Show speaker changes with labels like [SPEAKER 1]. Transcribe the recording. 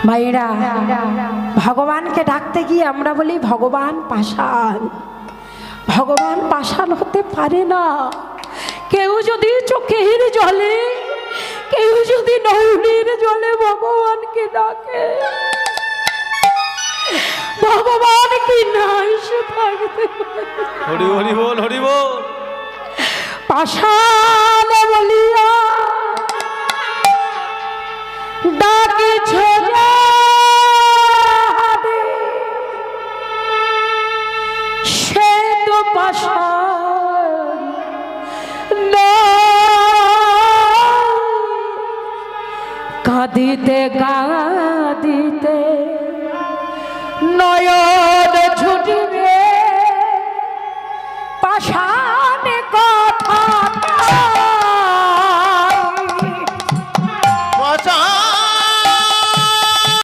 [SPEAKER 1] ভাইরা, ভগবানকে ডাকতে গিয়ে আমরা বলি ভগবান পাষাণ। ভগবান পাষাণ হতে পারে না। কেউ যদি চোখের জলে, কেউ যদি নৌনির জলে ভগবানকে ডাকে, ভগবান কি না এসে থাকতে
[SPEAKER 2] হরি হরি বল, হরি বল।
[SPEAKER 1] পাষাণ বলিয়া ডাকিছে সে তো পাষাণ কাঁদিতে কাঁদিতে নয়ন